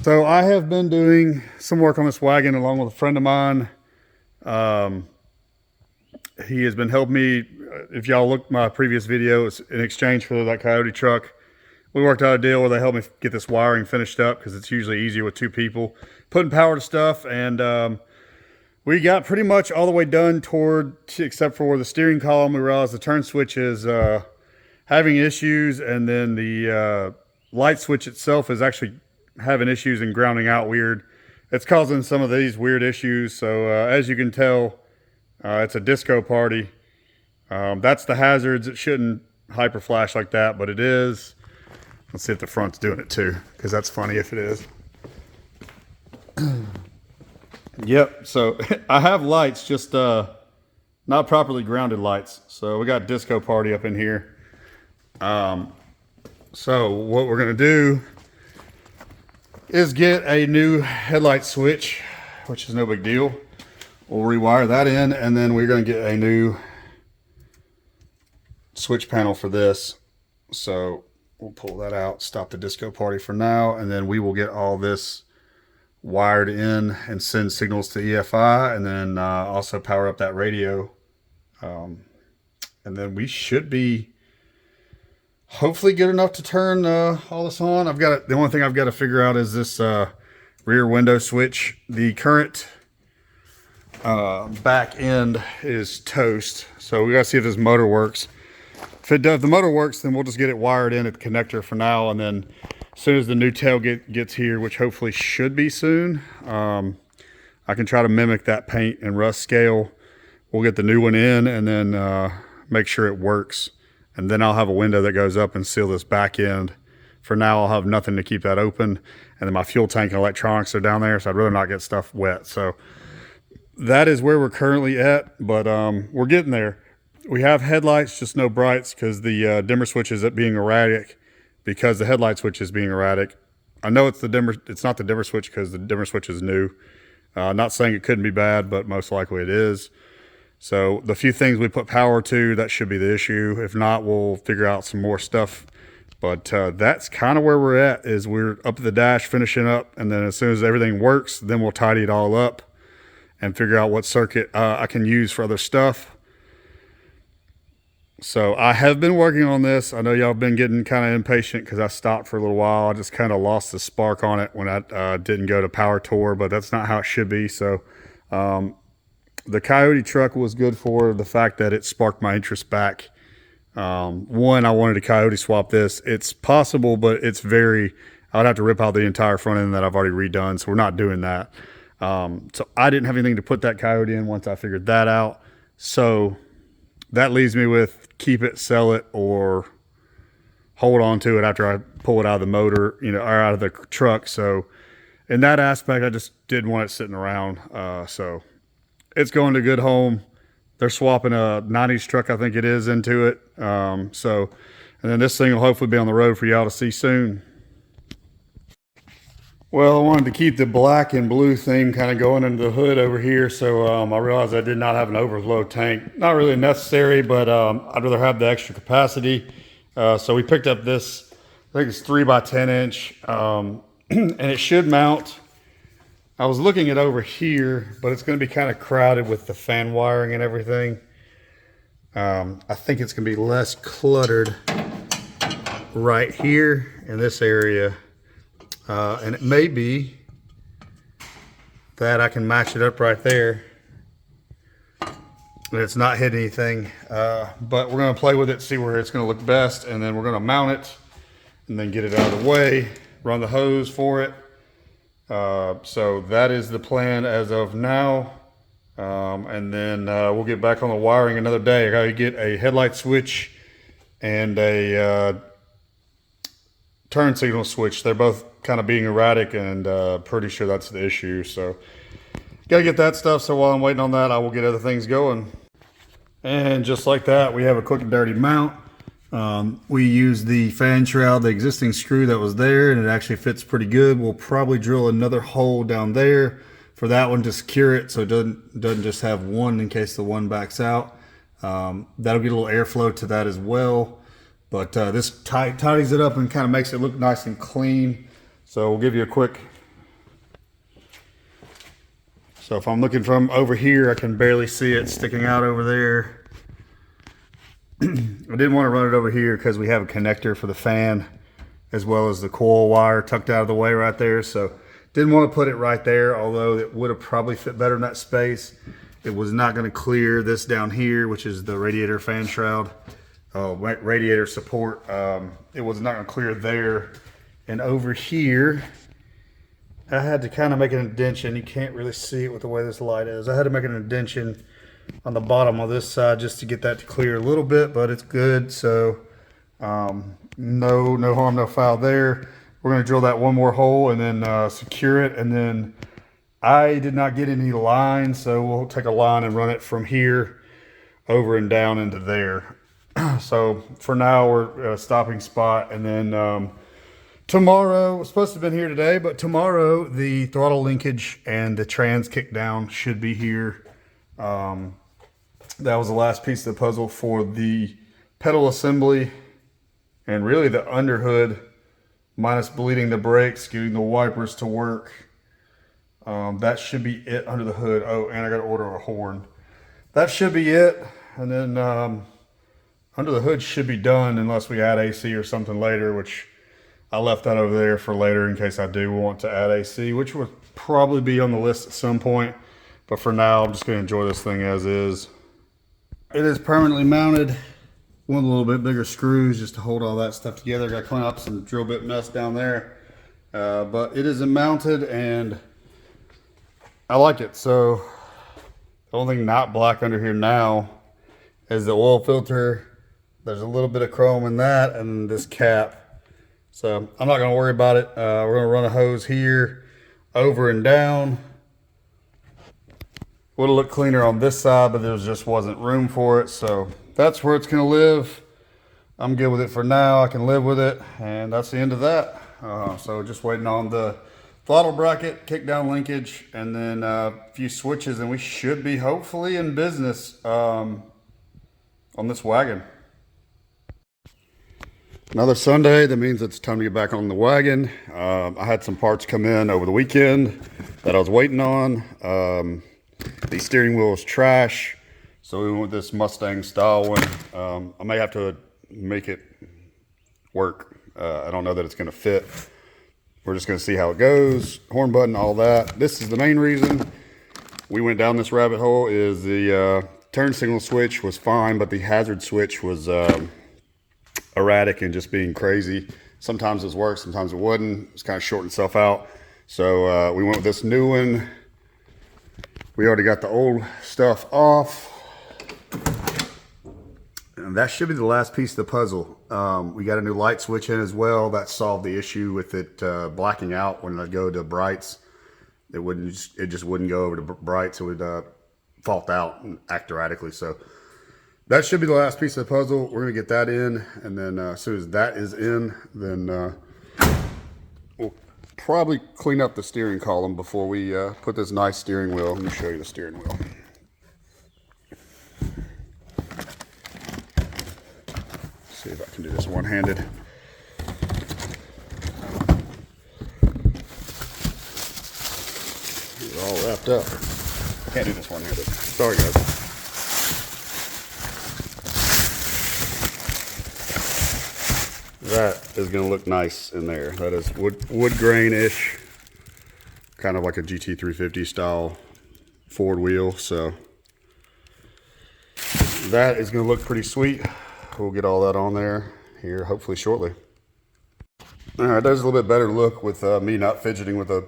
So I have been doing some work on this wagon along with a friend of mine. He has been helping me. If y'all looked at my previous videos, in exchange for that Coyote truck, we worked out a deal where they helped me get this wiring finished up because it's usually easier with two people putting power to stuff. And we got pretty much all the way done except for the steering column. We realized the turn switch is having issues, and then the light switch itself is actually having issues and grounding out weird. It's causing some of these weird issues. So as you can tell, it's a disco party. That's the hazards. It shouldn't hyper flash like that, but it is. Let's see if the front's doing it too, because that's funny if it is. Yep, so I have lights, just not properly grounded lights. So we got disco party up in here. So what we're gonna do is get a new headlight switch, which is no big deal. We'll rewire that in, and then we're gonna get a new switch panel for this. So we'll pull that out, stop the disco party for now, and then we will get all this wired in and send signals to EFI, and then also power up that radio. And then we should be hopefully good enough to turn all this on. The only thing I've got to figure out is this rear window switch. The current back end is toast, so we got to see if this motor works. If the motor works, then we'll just get it wired in at the connector for now, and then as soon as the new tailgate gets here, which hopefully should be soon, I can try to mimic that paint and rust scale. We'll get the new one in, and then make sure it works. And then I'll have a window that goes up and seal this back end. For now, I'll have nothing to keep that open. And then my fuel tank and electronics are down there, so I'd rather not get stuff wet. So that is where we're currently at, but we're getting there. We have headlights, just no brights, because the dimmer switch is being erratic, because the headlight switch is being erratic. I know it's not the dimmer switch, because the dimmer switch is new. Not saying it couldn't be bad, but most likely it is. So the few things we put power to, that should be the issue. If not, we'll figure out some more stuff. But that's kind of where we're at, is we're up at the dash finishing up, and then as soon as everything works, then we'll tidy it all up and figure out what circuit I can use for other stuff. So I have been working on this. I know y'all have been getting kind of impatient because I stopped for a little while. I just kind of lost the spark on it when I didn't go to Power Tour, but that's not how it should be. So the Coyote truck was good for the fact that it sparked my interest back. One, I wanted to Coyote swap this. It's possible, but I would have to rip out the entire front end that I've already redone, so we're not doing that. So I didn't have anything to put that Coyote in once I figured that out. So that leaves me with keep it, sell it, or hold on to it after I pull it out of the motor, or out of the truck. So in that aspect, I just didn't want it sitting around. So it's going to good home. They're swapping a 90s truck, I think it is, into it. And then this thing will hopefully be on the road for y'all to see soon. Well, I wanted to keep the black and blue theme kind of going into the hood over here. So I realized I did not have an overflow tank. Not really necessary, but I'd rather have the extra capacity. So we picked up this, I think it's 3x10 inch, and it should mount. I was looking at over here, but it's going to be kind of crowded with the fan wiring and everything. I think it's going to be less cluttered right here in this area. And it may be that I can match it up right there, and it's not hitting anything. But we're going to play with it, see where it's going to look best, and then we're going to mount it and then get it out of the way, run the hose for it. So that is the plan as of now. And then we'll get back on the wiring another day. I got to get a headlight switch and a turn signal switch. They're both kind of being erratic, and pretty sure that's the issue. So got to get that stuff. So while I'm waiting on that, I will get other things going. And just like that, we have a quick and dirty mount. We use the fan shroud, the existing screw that was there, and it actually fits pretty good. We'll probably drill another hole down there for that one to secure it, so it doesn't just have one in case the one backs out. That'll get a little airflow to that as well. But this tidies it up and kind of makes it look nice and clean. So we'll give you a quick So if I'm looking from over here, I can barely see it sticking out over there. I didn't want to run it over here because we have a connector for the fan as well as the coil wire tucked out of the way right there. So didn't want to put it right there, although it would have probably fit better in that space. It was not going to clear this down here, which is the radiator fan shroud, radiator support. It was not going to clear there. And over here, I had to kind of make an indention. You can't really see it with the way this light is. I had to make an indention on the bottom of this side just to get that to clear a little bit, but it's good. So no harm, no foul there. We're going to drill that one more hole and then secure it. And then I did not get any line, so we'll take a line and run it from here over and down into there. So for now, we're at a stopping spot. And then tomorrow, we're supposed to have been here today, but tomorrow the throttle linkage and the trans kickdown should be here. That was the last piece of the puzzle for the pedal assembly and really the underhood, minus bleeding the brakes, getting the wipers to work. That should be it under the hood. Oh, and I got to order a horn. That should be it. And then under the hood should be done unless we add AC or something later, which I left that over there for later in case I do want to add AC, which would probably be on the list at some point. But for now, I'm just going to enjoy this thing as is. It is permanently mounted. One of the little bit bigger screws just to hold all that stuff together. Got to clean up some drill bit mess down there. But it is mounted and I like it. So the only thing not black under here now is the oil filter. There's a little bit of chrome in that and this cap. So I'm not going to worry about it. We're going to run a hose here over and down. Would have looked cleaner on this side, but there just wasn't room for it. So that's where it's going to live. I'm good with it for now. I can live with it. And that's the end of that. So just waiting on the throttle bracket, kick down linkage, and then a few switches, and we should be hopefully in business on this wagon. Another Sunday, that means it's time to get back on the wagon. I had some parts come in over the weekend that I was waiting on. The steering wheel is trash, so we went with this Mustang style one. I may have to make it work. I don't know that it's going to fit. We're just going to see how it goes. Horn button, all that. This is the main reason we went down this rabbit hole is the turn signal switch was fine, but the hazard switch was erratic and just being crazy. Sometimes it worked, sometimes it wouldn't. It's kind of shorting itself out. So we went with this new one. We already got the old stuff off. And that should be the last piece of the puzzle. We got a new light switch in as well. That solved the issue with it blacking out when I go to brights. It just wouldn't go over to brights. It would fault out and act erratically. So that should be the last piece of the puzzle. We're going to get that in. And then as soon as that is in, then we'll probably clean up the steering column before we put this nice steering wheel. Let me show you the steering wheel. See if I can do this one-handed. It's all wrapped up. Can't do this one-handed. Sorry, guys. That is going to look nice in there. That is wood grain-ish, kind of like a GT350 style Ford wheel. So that is going to look pretty sweet. We'll get all that on there here hopefully shortly. All right, there's a little bit better look with me not fidgeting with the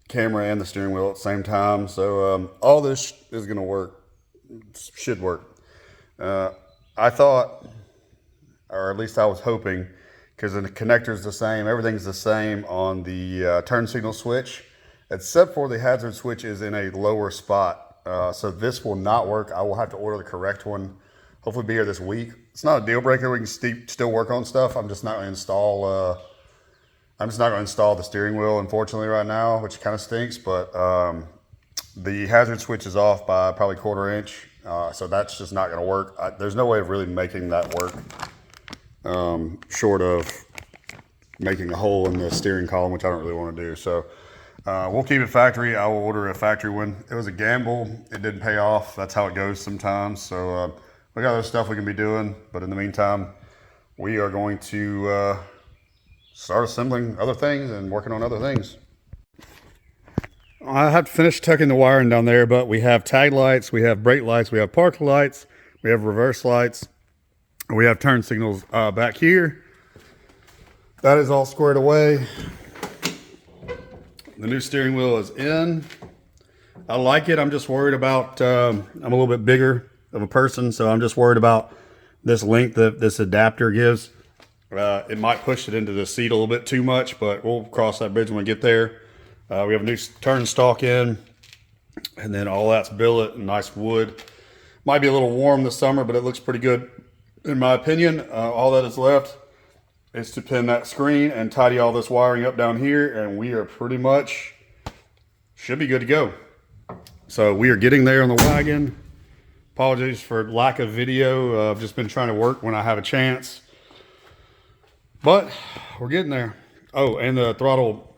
camera and the steering wheel at the same time. So all this is going to work, should work. I thought, or at least I was hoping, because the connector's the same, everything's the same on the turn signal switch, except for the hazard switch is in a lower spot. So this will not work. I will have to order the correct one. Hopefully be here this week. It's not a deal breaker. We can still work on stuff. I'm just not going to install. I'm just not going to install the steering wheel, unfortunately, right now, which kind of stinks. But the hazard switch is off by probably 1/4 inch, so that's just not going to work. There's no way of really making that work, short of making a hole in the steering column, which I don't really want to do. So We'll keep it factory. I will order a factory one. It was a gamble. It didn't pay off. That's how it goes sometimes. So we got other stuff we can be doing. But in the meantime, we are going to start assembling other things and working on other things. I have to finish tucking the wiring down there, but we have tag lights, we have brake lights, we have park lights, we have reverse lights, we have turn signals back here. That is all squared away. The new steering wheel is in. I like it. I'm just worried about, I'm a little bit bigger of a person, so I'm just worried about this length that this adapter gives. It might push it into the seat a little bit too much, but we'll cross that bridge when we get there. We have a new turn stalk in, and then all that's billet and nice wood. Might be a little warm this summer, but it looks pretty good in my opinion. All that is left is to pin that screen and tidy all this wiring up down here, and we are pretty much, should be good to go. So we are getting there on the wagon. Apologies for lack of video. I've just been trying to work when I have a chance, but we're getting there. Oh, and the throttle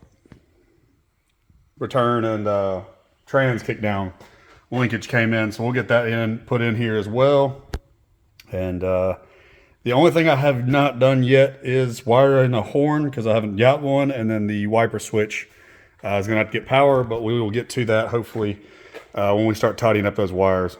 return and trans kick down linkage came in, so we'll get that put in here as well. And the only thing I have not done yet is wiring a horn, because I haven't got one, and then the wiper switch is gonna have to get power, but we will get to that hopefully when we start tidying up those wires.